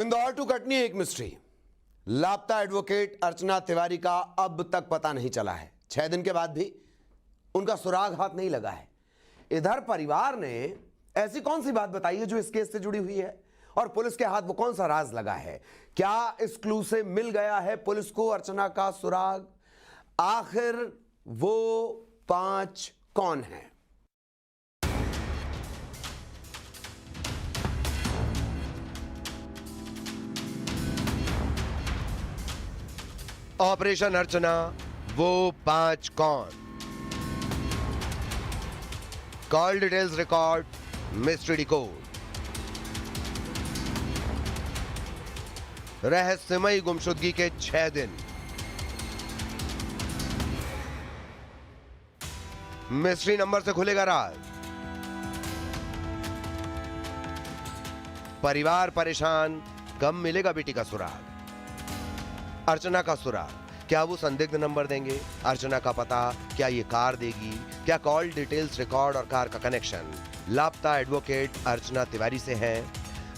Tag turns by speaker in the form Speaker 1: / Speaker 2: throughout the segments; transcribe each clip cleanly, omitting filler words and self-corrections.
Speaker 1: Indore to Katni एक mystery. लापता advocate अर्चना तिवारी का अब तक पता नहीं चला है। 6 दिन के बाद भी उनका सुराग हाथ नहीं लगा है। इधर परिवार ने ऐसी कौन सी बात बताई है जो इस केस से जुड़ी हुई है और पुलिस के हाथ वो कौन सा राज लगा है? क्या इस क्लू से मिल गया है पुलिस को अर्चना का सुराग? आखिर वो 5 कौन हैं?
Speaker 2: ऑपरेशन अर्चना, वो 5 कौन? Call details record, mystery decode. रहस्यमयी गुमशुदगी के 6 दिन। मिस्ट्री नंबर से खुलेगा राज। परिवार परेशान, कब मिलेगा बेटी का सुराग? अर्चना का सुराग, क्या वो संदिग्ध नंबर देंगे? अर्चना का पता, क्या ये कार देगी? क्या कॉल डिटेल्स रिकॉर्ड और कार का कनेक्शन लापता एडवोकेट अर्चना तिवारी से है?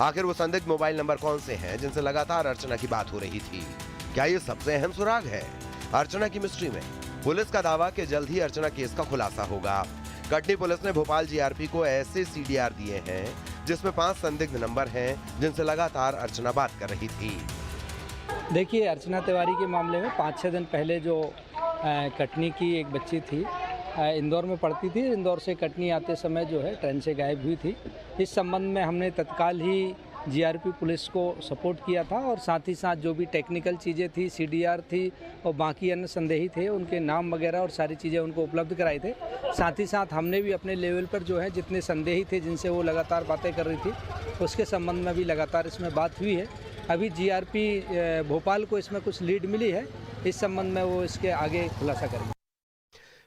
Speaker 2: आखिर वो संदिग्ध मोबाइल नंबर कौन से हैं जिनसे लगातार अर्चना की बात हो रही थी? क्या ये सबसे अहम सुराग है अर्चना की मिस्ट्री में? पुलिस का दावा कि जल्द ही अर्चना केस का खुलासा होगा। कटनी पुलिस ने भोपाल जीआरपी को ऐसे सीडीआर दिए हैं जिसमें 5 संदिग्ध नंबर हैं जिनसे लगातार अर्चना बात कर रही थी।
Speaker 3: देखिए, अर्चना तिवारी के मामले में 5-6 दिन पहले जो कटनी की एक बच्ची थी, इंदौर में पढ़ती थी, इंदौर से कटनी आते समय जो है ट्रेन से गायब हुई थी। इस संबंध में हमने तत्काल ही जीआरपी पुलिस को सपोर्ट किया था और साथ ही साथ जो भी टेक्निकल चीज़ें थी, सीडीआर थी और बाकी अन्य संदेही थे, उनके नाम वगैरह और सारी चीज़ें उनको उपलब्ध कराए थे। साथ ही साथ हमने भी अपने लेवल पर जो है जितने संदेही थे जिनसे वो लगातार बातें कर रही थी, उसके संबंध में भी लगातार इसमें बात हुई है। अभी जीआरपी भोपाल को इसमें कुछ लीड मिली है, इस संबंध में वो इसके आगे खुलासा करेंगे।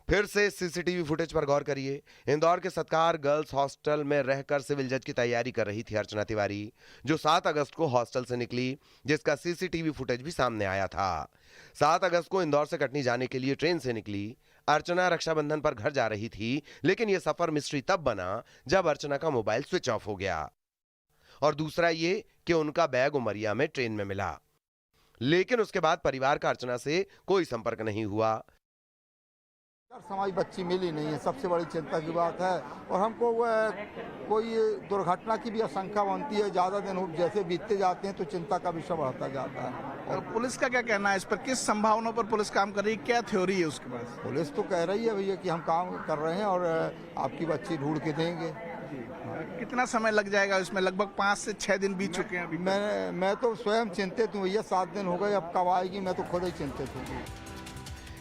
Speaker 2: फिर से सीसीटीवी फुटेज पर गौर करिए। इंदौर के सत्कार गर्ल्स हॉस्टल में रहकर सिविल जज की तैयारी कर रही थी अर्चना तिवारी, जो 7 अगस्त को हॉस्टल से निकली, जिसका सीसीटीवी फुटेज भी सामने आया था। 7 अगस्त को इंदौर से कटनी जाने के लिए ट्रेन से निकली अर्चना। रक्षाबंधन पर घर जा रही थी, लेकिन यह सफर मिस्ट्री तब बना जब अर्चना का मोबाइल स्विच ऑफ हो गया। और दूसरा ये कि उनका बैग उमरिया में ट्रेन में मिला, लेकिन उसके बाद परिवार का अर्चना से कोई संपर्क नहीं हुआ।
Speaker 4: समाज बच्ची मिली नहीं है, सबसे बड़ी चिंता की बात है। और हमको कोई दुर्घटना की भी आशंका बनती है। ज़्यादा दिन जैसे बीतते जाते हैं तो चिंता का विषय बढ़ता जाता है।
Speaker 5: और पुलिस का क्या कहना है इस पर? किस संभावनाओं पर पुलिस काम कर रही है? क्या थ्योरी है उसके पास?
Speaker 4: पुलिस तो कह रही है भैया कि हम काम कर रहे हैं और आपकी बच्ची ढूंढ के देंगे।
Speaker 5: कितना समय लग जाएगा इसमें? लगभग 5 से 6 दिन बीत चुके हैं अभी।
Speaker 4: मैं तो स्वयं चिंतित हूँ भैया। 7 दिन हो गए, अब कब आएगी मैं तो खुद ही चिंतित हूँ।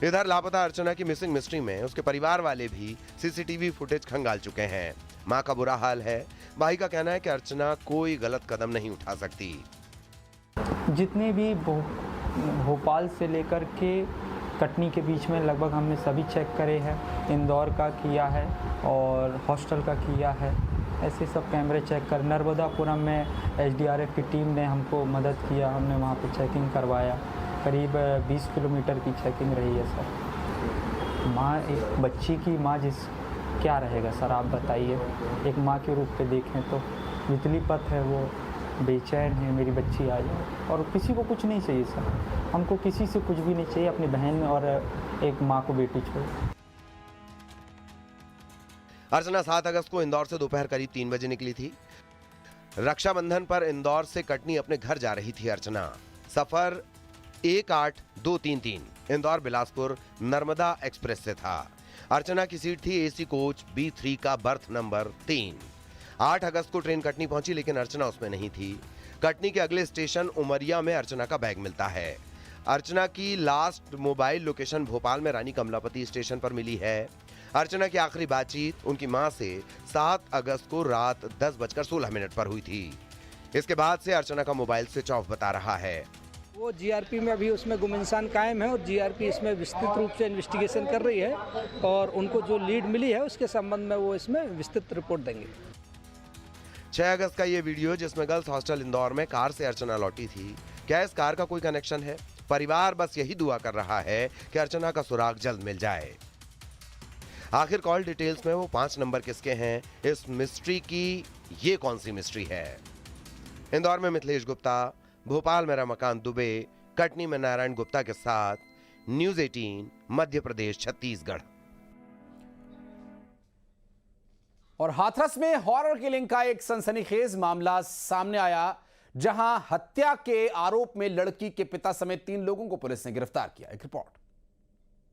Speaker 2: इधर लापता अर्चना की मिसिंग मिस्ट्री में उसके परिवार वाले भी सीसीटीवी फुटेज खंगाल चुके हैं। मां का बुरा हाल है। भाई का कहना है कि अर्चना कोई गलत कदम नहीं उठा सकती।
Speaker 6: जितने भी भोपाल से लेकर के कटनी के बीच में लगभग हमने सभी चेक करे हैं। इंदौर का किया है और हॉस्टल का किया है। ऐसे सब कैमरे चेक कर, नर्मदापुरम में एसडीआरएफ की टीम ने हमको मदद किया, हमने वहाँ पे चेकिंग करवाया। करीब 20 किलोमीटर की चेकिंग रही है सर। माँ, एक बच्ची की माँ क्या रहेगा सर, आप बताइए। एक माँ के रूप पे देखें तो विचलित है, वो बेचैन है, मेरी बच्ची आ जाए। और किसी को कुछ नहीं चाहिए सर, हमको किसी से कुछ भी नहीं चाहिए, अपनी बहन और एक माँ को बेटी छोड़।
Speaker 2: अर्चना 7 अगस्त को इंदौर से दोपहर करीब 3 बजे निकली थी। रक्षाबंधन पर इंदौर से कटनी अपने घर जा रही थी अर्चना। सफर 18233 इंदौर बिलासपुर नर्मदा एक्सप्रेस से था। अर्चना की सीट थी एसी कोच B3 का बर्थ नंबर 3। 8 अगस्त को ट्रेन कटनी पहुंची, लेकिन अर्चना उसमें नहीं थी। कटनी के अगले स्टेशन उमरिया में अर्चना का बैग मिलता है। अर्चना की लास्ट मोबाइल लोकेशन भोपाल में रानी कमलापति स्टेशन पर मिली है। अर्चना की आखिरी बातचीत उनकी मां से 7 अगस्त को रात 10:16 पर हुई थी। इसके बाद से अर्चना का मोबाइल स्विच ऑफ बता रहा है।
Speaker 3: वो जीआरपी में अभी उसमें गुम इंसान कायम है और जीआरपी इसमें विस्तृत रूप से इन्वेस्टिगेशन कर रही है और उनको जो लीड मिली है उसके संबंध में वो इसमें विस्तृत रिपोर्ट देंगे।
Speaker 2: 6 अगस्त का ये वीडियो जिसमें गर्ल्स हॉस्टल इंदौर में कार से अर्चना लौटी थी, क्या इस कार का कोई कनेक्शन है? परिवार बस यही दुआ कर रहा है कि अर्चना का सुराग जल्द मिल जाए। आखिर कॉल डिटेल्स में वो 5 नंबर किसके हैं? इस मिस्ट्री की ये कौन सी मिस्ट्री है? इंदौर में मिथिलेश गुप्ता, भोपाल में रमाकांत दुबे, कटनी में नारायण गुप्ता के साथ न्यूज 18 मध्य प्रदेश छत्तीसगढ़।
Speaker 7: और हाथरस में हॉरर किलिंग का एक सनसनीखेज मामला सामने आया, जहां हत्या के आरोप में लड़की के पिता समेत 3 लोगों को पुलिस ने गिरफ्तार किया। एक रिपोर्ट।